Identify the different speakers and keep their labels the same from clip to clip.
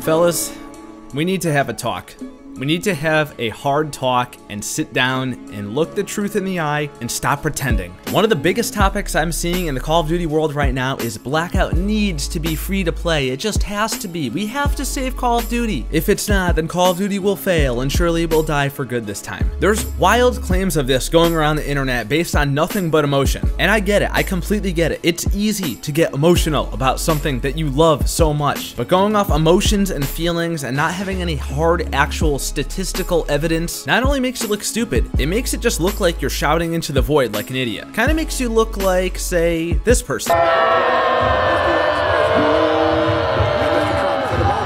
Speaker 1: Fellas, we need to have a talk. We need to have a hard talk and sit down and look the truth in the eye and stop pretending. One of the biggest topics I'm seeing in the Call of Duty world right now is Blackout needs to be free to play. It just has to be. We have to save Call of Duty. If it's not, then Call of Duty will fail and surely it will die for good this time. There's wild claims of this going around the internet based on nothing but emotion. And I get it. I completely get it. It's easy to get emotional about something that you love so much. But going off emotions and feelings and not having any hard actual statistical evidence not only makes you look stupid, it makes it just look like you're shouting into the void like an idiot. Kind of makes you look like, say, this person.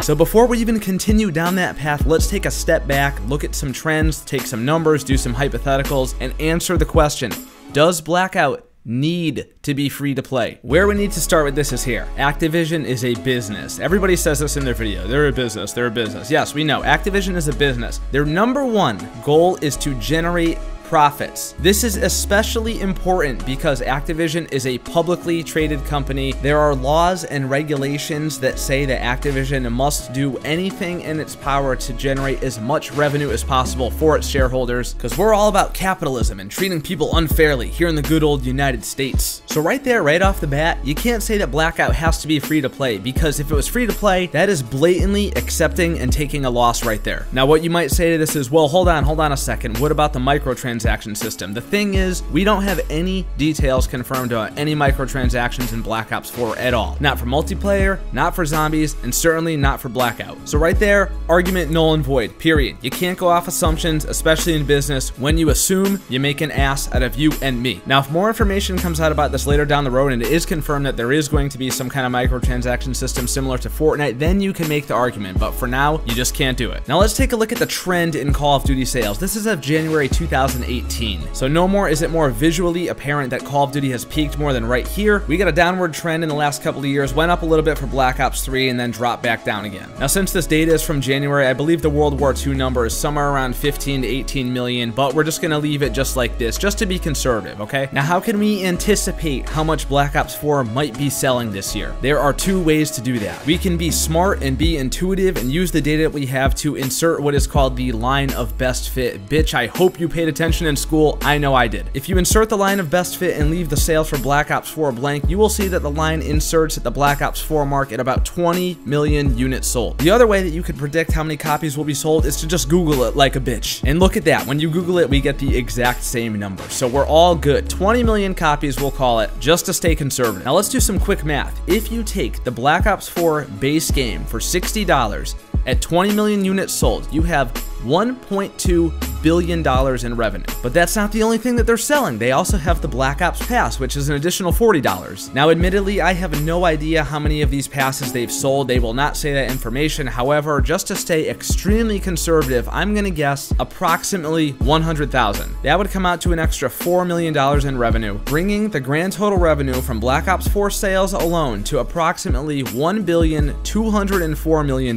Speaker 1: So before we even continue down that path, let's take a step back, look at some trends, take some numbers, do some hypotheticals, and answer the question, does Blackout need to be free to play? Where we need to start with this is here. Activision is a business. Everybody says this in their video. They're a business. They're a business. Yes, we know. Activision is a business. Their #1 goal is to generate profits. This is especially important because Activision is a publicly traded company. There are laws and regulations that say that Activision must do anything in its power to generate as much revenue as possible for its shareholders, because we're all about capitalism and treating people unfairly here in the good old United States. So right there, right off the bat, you can't say that Blackout has to be free to play, because if it was free to play, that is blatantly accepting and taking a loss right there. Now what you might say to this is, well, hold on a second. What about the microtransaction system? The thing is, we don't have any details confirmed on any microtransactions in Black Ops 4 at all. Not for multiplayer, not for zombies, and certainly not for Blackout. So right there, argument null and void, period. You can't go off assumptions, especially in business. When you assume, you make an ass out of you and me. Now, if more information comes out about this later down the road and it is confirmed that there is going to be some kind of microtransaction system similar to Fortnite, then you can make the argument, but for now, you just can't do it. Now let's take a look at the trend in Call of Duty sales. This is of January 2018. So no more is it more visually apparent that Call of Duty has peaked more than right here. We got a downward trend in the last couple of years, went up a little bit for Black Ops 3 and then dropped back down again. Now since this data is from January, I believe the World War II number is somewhere around 15 to 18 million, but we're just gonna leave it just like this, just to be conservative, okay? Now how can we anticipate how much Black Ops 4 might be selling this year? There are two ways to do that. We can be smart and be intuitive and use the data that we have to insert what is called the line of best fit. Bitch, I hope you paid attention in school. I know I did. If you insert the line of best fit and leave the sales for Black Ops 4 blank, you will see that the line inserts at the Black Ops 4 mark at about 20 million units sold. The other way that you could predict how many copies will be sold is to just Google it like a bitch. And look at that. When you Google it, we get the exact same number. So we're all good. 20 million copies, we'll call it, just to stay conservative. Now let's do some quick math. If you take the Black Ops 4 base game for $60 at 20 million units sold, you have $1.2 billion in revenue. But that's not the only thing that they're selling. They also have the Black Ops Pass, which is an additional $40. Now, admittedly, I have no idea how many of these passes they've sold. They will not say that information. However, just to stay extremely conservative, I'm gonna guess approximately 100,000. That would come out to an extra $4 million in revenue, bringing the grand total revenue from Black Ops 4 sales alone to approximately $1,204 million.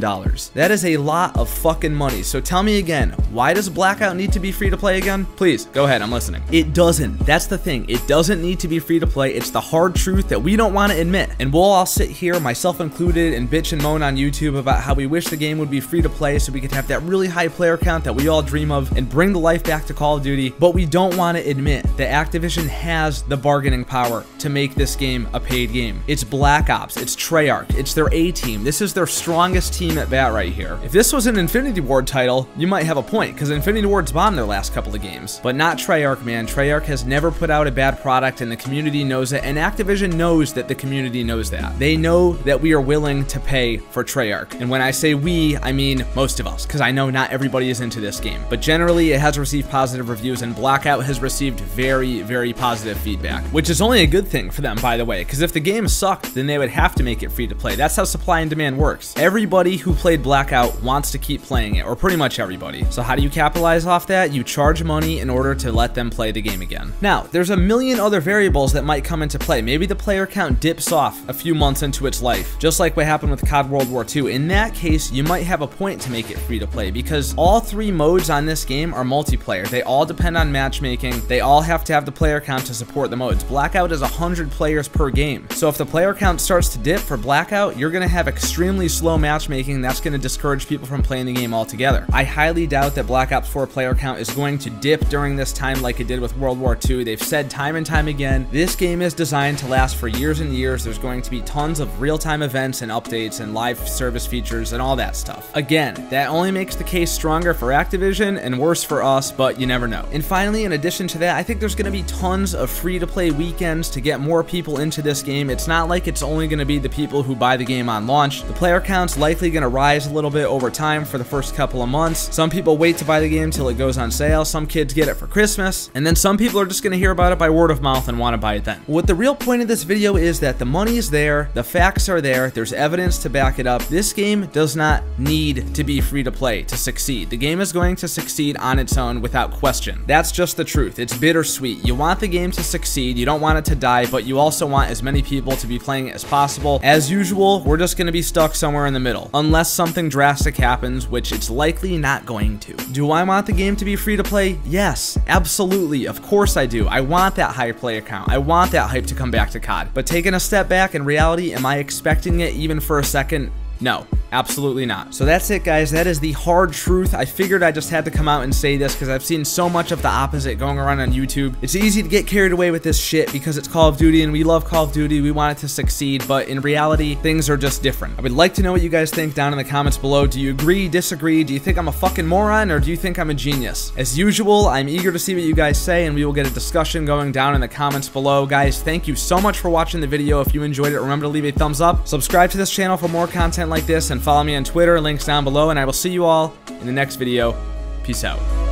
Speaker 1: That is a lot of fucking money. So tell me again, why does Blackout need to be free to play again? Please, go ahead, I'm listening. It doesn't. That's the thing. It doesn't need to be free to play. It's the hard truth that we don't want to admit. And we'll all sit here, myself included, and bitch and moan on YouTube about how we wish the game would be free to play so we could have that really high player count that we all dream of and bring the life back to Call of Duty. But we don't want to admit that Activision has the bargaining power to make this game a paid game. It's Black Ops. It's Treyarch. It's their A-team. This is their strongest team at bat right here. If this was an Infinity Ward title, you might have a point, because Infinity Ward's bombed their last couple of games. But not Treyarch, man. Treyarch has never put out a bad product, and the community knows it, and Activision knows that the community knows that. They know that we are willing to pay for Treyarch. And when I say we, I mean most of us, because I know not everybody is into this game. But generally, it has received positive reviews, and Blackout has received very, very positive feedback, which is only a good thing for them, by the way, because if the game sucked, then they would have to make it free to play. That's how supply and demand works. Everybody who played Blackout wants to keep playing it, or pretty much everybody. everybody. So how do you capitalize off that? You charge money in order to let them play the game again. Now, there's a million other variables that might come into play. Maybe the player count dips off a few months into its life, just like what happened with COD World War II. In that case, you might have a point to make it free to play, because all 3 modes on this game are multiplayer. They all depend on matchmaking. They all have to have the player count to support the modes. Blackout is 100 players per game. So if the player count starts to dip for Blackout, you're going to have extremely slow matchmaking. That's going to discourage people from playing the game altogether. I highly doubt that Black Ops 4 player count is going to dip during this time like it did with World War II. They've said time and time again, this game is designed to last for years and years. There's going to be tons of real-time events and updates and live service features and all that stuff. Again, that only makes the case stronger for Activision and worse for us, but you never know. And finally, in addition to that, I think there's going to be tons of free-to-play weekends to get more people into this game. It's not like it's only going to be the people who buy the game on launch. The player count's likely going to rise a little bit over time for the first couple of months. Some people wait to buy the game till it goes on sale. Some kids get it for Christmas. And then some people are just going to hear about it by word of mouth and want to buy it then. What the real point of this video is that the money is there, the facts are there, there's evidence to back it up. This game does not need to be free to play to succeed. The game is going to succeed on its own without question. That's just the truth. It's bittersweet. You want the game to succeed, you don't want it to die, but you also want as many people to be playing it as possible. As usual, we're just going to be stuck somewhere in the middle, unless something drastic happens, which it's likely not going to. Do I want the game to be free to play? Yes, absolutely. Of course I do. I want that high player count. I want that hype to come back to COD. But taking a step back, in reality, am I expecting it even for a second? No, absolutely not. So that's it, guys. That is the hard truth. I figured I just had to come out and say this because I've seen so much of the opposite going around on YouTube. It's easy to get carried away with this shit because it's Call of Duty and we love Call of Duty. We want it to succeed, but in reality, things are just different. I would like to know what you guys think down in the comments below. Do you agree, disagree? Do you think I'm a fucking moron or do you think I'm a genius? As usual, I'm eager to see what you guys say and we will get a discussion going down in the comments below. Guys, thank you so much for watching the video. If you enjoyed it, remember to leave a thumbs up. Subscribe to this channel for more content like this and follow me on Twitter, links down below, and I will see you all in the next video. Peace out.